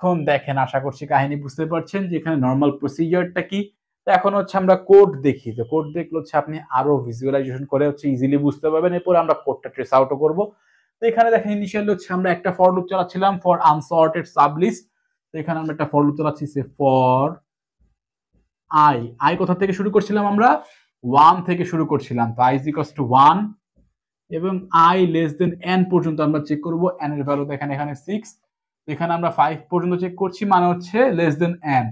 এখন দেখেন, আশা করছি কাহিনী বুঝতে পারছেন যে এখানে নর্মাল প্রসিজারটা কি। তো এখন হচ্ছে আমরা কোড দেখি, তো কোড দেখলে হচ্ছে আপনি আরো ভিজুয়ালাইজেশন করে হচ্ছে ইজিলি বুঝতে পারবেন। এরপর আমরা কোডটা ট্রেস আউটও করবো। তো এখানে দেখেন ইনিশিয়ালি হচ্ছে আমরা একটা ফর লুপ চালাচ্ছিলাম ফর আনসর্টেড সাবলিস্ট। তো এখানে আমরা একটা ফর লুপ চালাচ্ছি ফর আই। আই কোথা থেকে শুরু করছিলাম আমরা? 1 থেকে শুরু করছিলাম। তো আই ইজ ইকুয়ালস টু 1 এবং আই লেস দেন n পর্যন্ত আমরা চেক করব। n এর ভ্যালু দেখেন এখানে 6, এখানে আমরা 5 পর্যন্ত চেক করছি, মানে হচ্ছে less than n।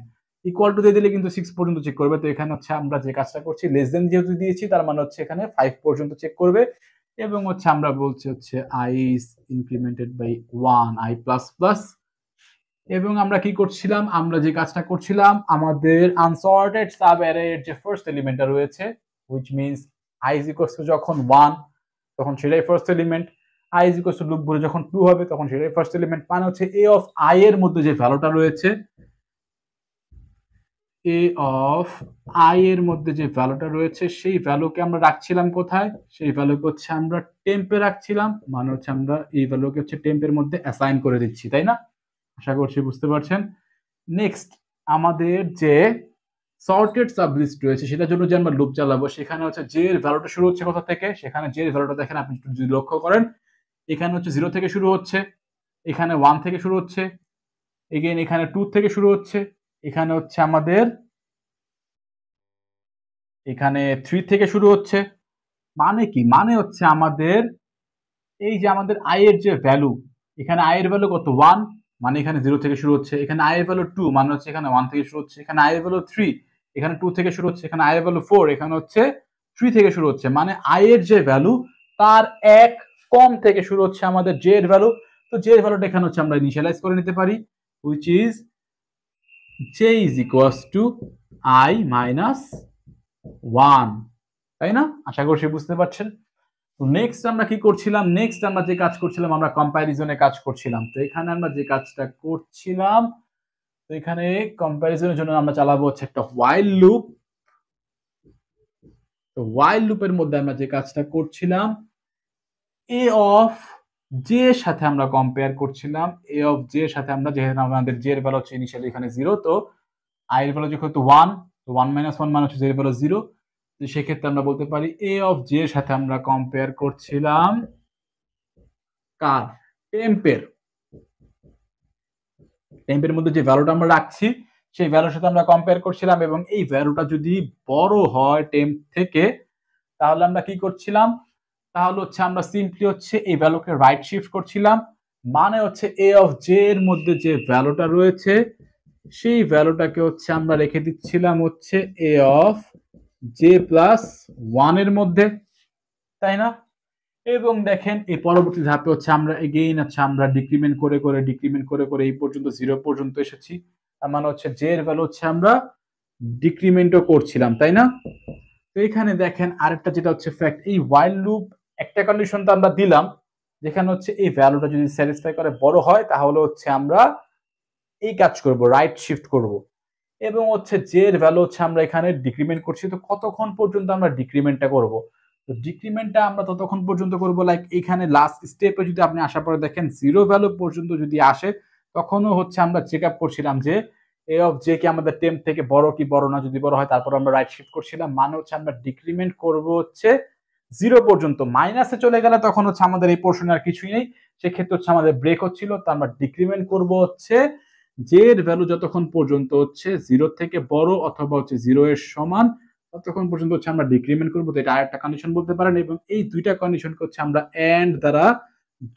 Equal to দিয়ে দিলে কিন্তু 6 পর্যন্ত চেক করবে। তো এখানে হচ্ছে আমরা যে কাজটা করছি, লেস দেন যেহেতু দিয়েছি তার মানে হচ্ছে এখানে 5 পর্যন্ত চেক করবে। এবং হচ্ছে আমরা বলছি হচ্ছে i is incremented by 1 i plus plus. এবং আমরা কি করছিলাম, আমরা যে কাজটা করছিলাম, আমাদের আনসর্টেড সাব অ্যারের যে ফার্স্ট এলিমেন্টটা রয়েছে, which means i is equals to যখন 1 তখন সেটাই first element, i is equals to loop ভরে যখন 2 হবে তখন সেটাই ফার্স্ট এলিমেন্ট, মানে হচ্ছে a of i এর মধ্যে যে ভ্যালুটা রয়েছে, a of i এর মধ্যে যে ভ্যালুটা রয়েছে সেই ভ্যালুকে আমরা রাখছিলাম কোথায়? সেই ভ্যালুকে হচ্ছে আমরা টেম্পে রাখছিলাম, মানে হচ্ছে আমরা এই ভ্যালুকে হচ্ছে টেম্পের মধ্যে অ্যাসাইন করে দিচ্ছি, তাই না? আশা করছি বুঝতে পারছেন। নেক্সট আমাদের যে সর্টেড সাবলিস্ট রয়েছে সেটার জন্য যে আমরা লুপ চালাবো, সেখানে হচ্ছে যে ভ্যালুটা শুরু হচ্ছে কোথা থেকে, সেখানে যে ভ্যালুটা দেখেন আপনি যদি লক্ষ্য করেন, এখানে হচ্ছে 0 থেকে শুরু হচ্ছে, এখানে 1 থেকে শুরু হচ্ছে, এগেইন এখানে 2 থেকে শুরু হচ্ছে, এখানে হচ্ছে আমাদের এখানে 3 থেকে শুরু হচ্ছে। মানে কি? মানে হচ্ছে আমাদের এই যে আমাদের i এর যে ভ্যালু, এখানে i এর ভ্যালু কত? 1, মানে এখানে 0 থেকে শুরু হচ্ছে, এখানে i এর ভ্যালু 2, মানে হচ্ছে এখানে 1 থেকে শুরু হচ্ছে, এখানে i এর ভ্যালু 3, এখানে 2 থেকে শুরু হচ্ছে, এখানে i এর ভ্যালু 4, এখানে হচ্ছে 3 থেকে শুরু হচ্ছে। মানে i এর যে ভ্যালু তার এক কম থেকে শুরু হচ্ছে আমাদের j এর ভ্যালু। তো j এর ভ্যালুটা এখানে হচ্ছে আমরা ইনিশিয়ালাইজ করে নিতে পারি, which is j is equals to i minus 1, তাই না? আশা করছি বুঝতে পারছেন। তো নেক্সট আমরা কি করছিলাম? নেক্সট আমরা যে কাজ করছিলাম, আমরা কম্প্যারিজনে কাজ করছিলাম। তো এখানে আমরা যে কাজটা করছিলাম, তো এখানে কম্প্যারিজনের জন্য আমরা চালাবো হচ্ছে একটা while লুপ। তো while লুপের মধ্যে আমরা যে কাজটা করছিলাম, a of j এর সাথে আমরা কম্পেয়ার করছিলাম। a of j এর সাথে আমরা, যেহেতু আমাদের j এর ভ্যালু হচ্ছে ইনিশিয়ালি এখানে 0, তো i এর ভ্যালু যেহেতু 1, তো 1 - 1 মানে হচ্ছে j এর ভ্যালু 0। তো সেক্ষেত্রে আমরা বলতে পারি a of j এর সাথে আমরা কম্পেয়ার করছিলাম কার? টেম্পের। টেম্পের মধ্যে যে ভ্যালুটা আমরা রাখছি সেই ভ্যালুর সাথে আমরা কম্পেয়ার করছিলাম, এবং এই ভ্যালুটা যদি বড় হয় টেম্প থেকে, তাহলে আমরা কি করছিলাম? তাহলে হচ্ছে আমরা সিম্পলি হচ্ছে এই ভ্যালুকে রাইট শিফট করছিলাম, মানে হচ্ছে a of j এর মধ্যে যে ভ্যালুটা রয়েছে সেই ভ্যালুটাকে হচ্ছে আমরা রেখে দিচ্ছিলাম হচ্ছে a of j plus 1 এর মধ্যে, তাই না? এবং দেখেন এই পরবর্তী ধাপে হচ্ছে আমরা এগেইন হচ্ছে আমরা ডিক্রিমেন্ট করে করে এই পর্যন্ত 0 পর্যন্ত এসেছি। তার মানে হচ্ছে j এর ভ্যালু হচ্ছে আমরা ডিক্রিমেন্টও করছিলাম, তাই না? তো এখানে দেখেন আরেকটা যেটা হচ্ছে ফ্যাক্ট, এই while লুপ একটা কন্ডিশন তো আমরা দিলাম, যেখানে হচ্ছে এই ভ্যালুটা যদি স্যাটিসফাই করে বড় হয়, তাহলে হচ্ছে আমরা এই কাজ করব, রাইট শিফট করব। এবং হচ্ছে j এর ভ্যালু হচ্ছে আমরা এখানে ডিক্রিমেন্ট করছি। তো কতক্ষণ পর্যন্ত আমরা ডিক্রিমেন্টটা করব? তো ডিক্রিমেন্টটা আমরা ততক্ষণ পর্যন্ত করব, লাইক এখানে লাস্ট স্টেপে যদি আপনি আসার পরে দেখেন 0 ভ্যালু পর্যন্ত যদি আসে, তখনও হচ্ছে আমরা চেক আপ করছিলাম যে a of j কি আমাদের টেম্প থেকে বড় কি বড় না, যদি বড় হয় তারপর আমরা রাইট শিফট করছিলাম, মানে হচ্ছে আমরা ডিক্রিমেন্ট করব হচ্ছে 0 পর্যন্ত। মাইনাসে চলে গেলে তখন হচ্ছে আমাদের এই পোর্শনে আর কিছুই নেই, সেক্ষেত্রে হচ্ছে আমাদের ব্রেক হচ্ছিল। তো আমরা ডিক্রিমেন্ট করব হচ্ছে j এর ভ্যালু যতক্ষণ পর্যন্ত হচ্ছে 0 থেকে বড় অথবা হচ্ছে 0 এর সমান, ততক্ষণ পর্যন্ত হচ্ছে আমরা ডিক্রিমেন্ট করব। তো এটা আরেকটা কন্ডিশন বলতে পারেন, এবং এই দুইটা কন্ডিশনকে হচ্ছে আমরা এন্ড দ্বারা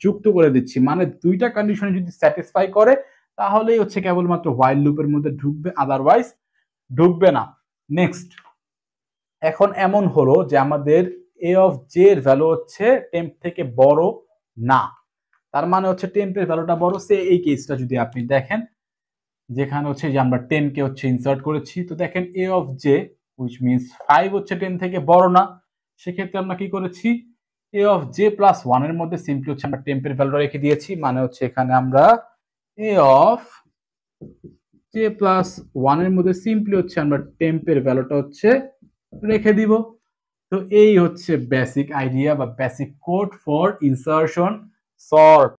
যুক্ত করে দিচ্ছি, মানে দুইটা কন্ডিশন যদি স্যাটিসফাই করে তাহলেই হচ্ছে কেবলমাত্র while লুপের মধ্যে ঢুকবে, আদারওয়াইজ ঢুকবে না। নেক্সট, এখন এমন হলো যে আমাদের a of j এর ভ্যালু হচ্ছে টেম্প থেকে বড় না, তার মানে হচ্ছে টেম্পের ভ্যালুটা বড়। সে এই কেসটা যদি আপনি দেখেন, যেখানে হচ্ছে যে আমরা 10 কে হচ্ছে ইনসার্ট করেছি, তো দেখেন a of j which means 5 হচ্ছে 10 থেকে বড় না, সেক্ষেত্রে আমরা কি করেছি? a of j plus 1 এর মধ্যে সিম্পলি হচ্ছে আমরা টেম্পের ভ্যালুটা রেখে দিয়েছি, মানে হচ্ছে এখানে আমরা a of j plus 1 এর মধ্যে সিম্পলি হচ্ছে আমরা টেম্পের ভ্যালুটা হচ্ছে রেখে দিব। তো এই হচ্ছে বেসিক আইডিয়া বা basic code for insertion sort.